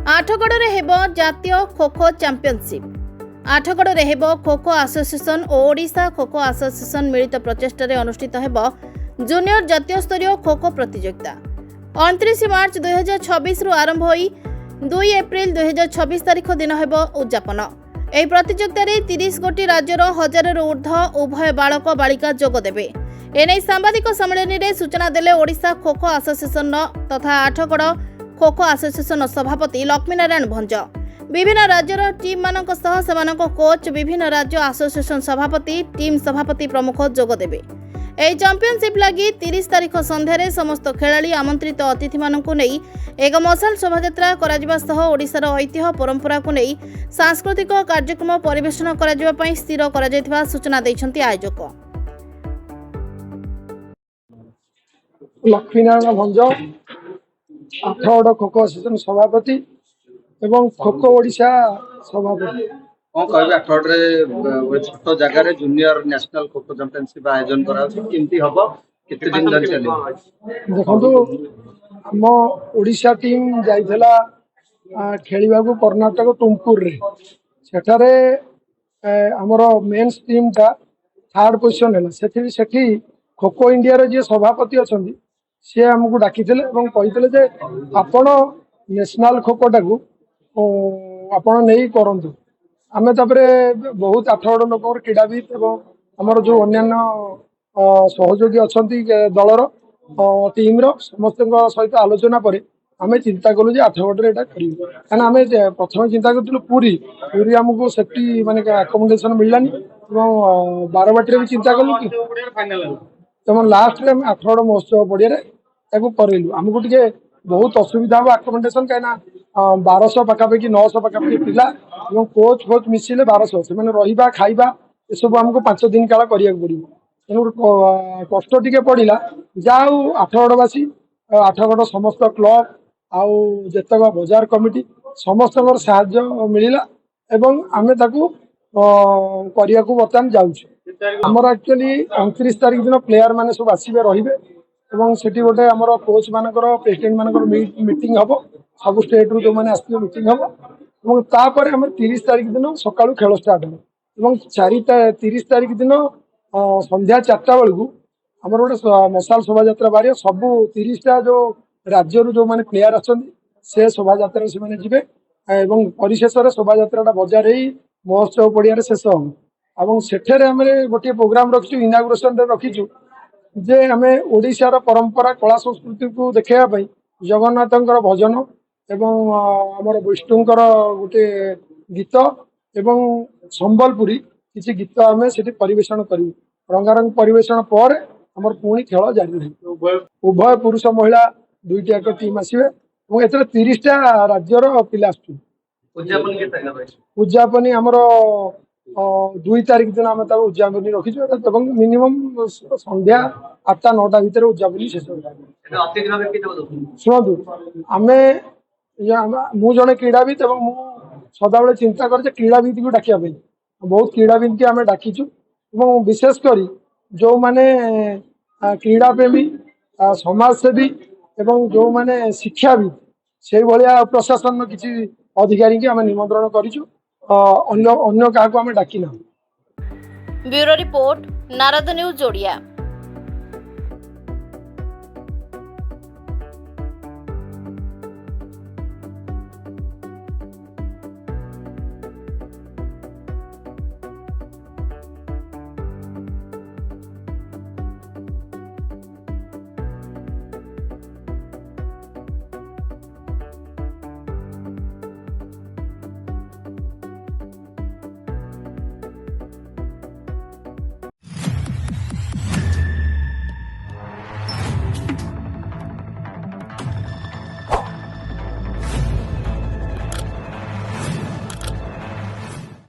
आठगड़े हेबो जातीय खो खो चैंपियनशिप। आठगड़े हेबो खो खो एसोसिएशन और ओडिशा खो खो एसोसिएशन मिलित प्रचेष्टा अनुष्ठित हेबो जूनियर जातीय स्तरीय खो खो प्रतियोगिता। 29 मार्च 2026 आरंभ होई 2 एप्रिल 2026 तारीख दिन हेबो उद्यापन। ଏହି ପ୍ରତିଯୋଗିତାରେ 30 ଗୋଟି ରାଜ୍ୟର 1000ରୁ ଊର୍ଦ୍ଧ୍ୱ ଉଭୟ ବାଳକ ବାଳିକା ଯୋଗ ଦେବେ। ଏନେଇ ସାମ୍ବାଦିକ ସମ୍ମିଳନୀରେ ସୂଚନା ଦେଲେ ଓଡ଼ିଶା ଖୋ ଖୋ ଆସୋସିଏସନ ତଥା ଆଠଗଡ଼ ଖୋ ଖୋ ଆସୋସିଏସନ ସଭାପତି ଲକ୍ଷ୍ମୀନାରାୟଣ ଭଞ୍ଜ। ବିଭିନ୍ନ ରାଜ୍ୟର ଟିମ୍ମାନଙ୍କ ସହ ସେମାନଙ୍କ କୋଚ୍, ବିଭିନ୍ନ ରାଜ୍ୟ ଆସୋସିଏସନ ସଭାପତି, ଟିମ୍ ସଭାପତି ପ୍ରମୁଖ ଯୋଗ ଦେବେ। ଏହି ଚାମ୍ପିୟନସିପ୍ ଲାଗି 30 ତାରିଖ ସନ୍ଧ୍ୟାରେ ସମସ୍ତ ଖେଳାଳି ଆମନ୍ତ୍ରିତ ଅତିଥିମାନଙ୍କୁ ନେଇ ଏକ ମଶାଲ ଶୋଭାଯାତ୍ରା କରାଯିବା ସହ ଓଡ଼ିଶାର ଐତିହ୍ୟ ପରମ୍ପରାକୁ ନେଇ ସାଂସ୍କୃତିକ କାର୍ଯ୍ୟକ୍ରମ ପରିବେଷଣ କରାଯିବା ପାଇଁ ସ୍ଥିର କରାଯାଇଥିବା ସୂଚନା ଦେଇଛନ୍ତି ଆୟୋଜକ। ଲକ୍ଷ୍ମୀନାରାୟଣ ଭଞ୍ଜ, ଆଠଗଡ଼ ଖୋ ଖୋ ଆସୋସିଏସନ ସଭାପତି ଏବଂ ଖୋ ଖୋ ଓଡ଼ିଶା ସଭାପତି। कौन कहबे आठगड़े छोट जगह junior national kho kho championship आयोजन करमती हम केते दिन धरी चलिए? देखो आम ओडिशा टीम जाइला खेलिबा को कर्नाटक तुमकुर रे सेठारे हमर मेंस टीम टा थर्ड पोजीशन है सेठी खो खो इंडिया रे जे सभापति अछंती से हमको डाकिथिले एवं कहिथिले जे आपण नेशनल खो खो टाकू आपण नहीं करंतु। आमे तापरे बहुत आठगड़ लोक क्रीड़ाविद एवं आमर जो अन्यान्य सहयोगी अछंती दलर टीम रो समस्त सहित आलोचना पर आमे चिंता कलु जे आठगड़ एटा करियो काना आमे प्रथम चिंता करथुलु पुरी हमको सेफ्टी माने अकोमोडेशन मिललानी एवं बारबाटी भी चिंता कलु कि तम लास्ट रे आठगड़ महोत्सव पड़िया रे ताकू करेलु। हमको टिके बहुत असुविधा हो अकोमोडेशन कहीं 1200 पाखापाखि 900 पाखापाखि पिला एवं कोच फोच मिसिले 1200 से रहा खाइबा ये सब हमको 5 दिन काल करिया पड़ो तेणु कष्ट टिके पड़ा जाऊ आठगड़वासी आठगड़ समस्त क्लब आउ जेतक बजार कमिटी समस्त साहाय्य मिलला एवं आमे ताकू करिया को बर्तमान जाउछु। हमर एक्चुअली 29 तारिख दिन प्लेयर माने सब आसीबे रहिबे एवं सेठी गोटे हमर कोच मानकर प्रेसिडेंट मानकर मीटिंग हबो सब स्टेट रु जो माने आसी मीटिंग हबो एवं तापर हम 30 तारिख दिन सकाळु खेल स्टार्ट हो एवं 30 तारिख दिन संध्या 4टा बेलू हमर गोटे मशाल शोभा यात्रा बाहर सब 30 टा जो राज्य रु जो माने प्लेयर आछंती से शोभा यात्रा से माने जिबे एवं परिशेष रे शोभा यात्रा बजार ही महोत्सव पड़िया शेष हम एवं सेठे आम गोटे प्रोग्राम रखिचु इनागुरेशन रखिचु जे आम ओडिशार परंपरा कला संस्कृति को देखा जगन्नाथंकर भजन एवं आमर विष्णुंकर गोटे गीत एवं संबलपुरी किसी गीत आम से परिवेषण करूँ रंगारंग परिवेषण पर आमर पुणी खेल जारी रही उभय पुरुष महिला दुईटा एक टीम आसवे और ए 30 टा राज्यर पिला उद्यापनी आमर 2 तारिख दिन आम उद्यापनी रखीचु मिनिमम संध्या 8टा 9टा भितर उद्यापनी शेष शुणु आम मु जड़े क्रीड़ाविद और सदाबले चिंता कर क्रीड़ाविद को डाकिया बहुत क्रीड़ाविद की आम डाकिचु विशेषकर जो माने क्रीड़ा प्रेमी समाजसेवी एवं जो माने शिक्षाविद से भाया प्रशासन किसी अधिकारी की आम निमंत्रण करिचु अन्य क्या डाकिना। Bureau report Narada news Odia.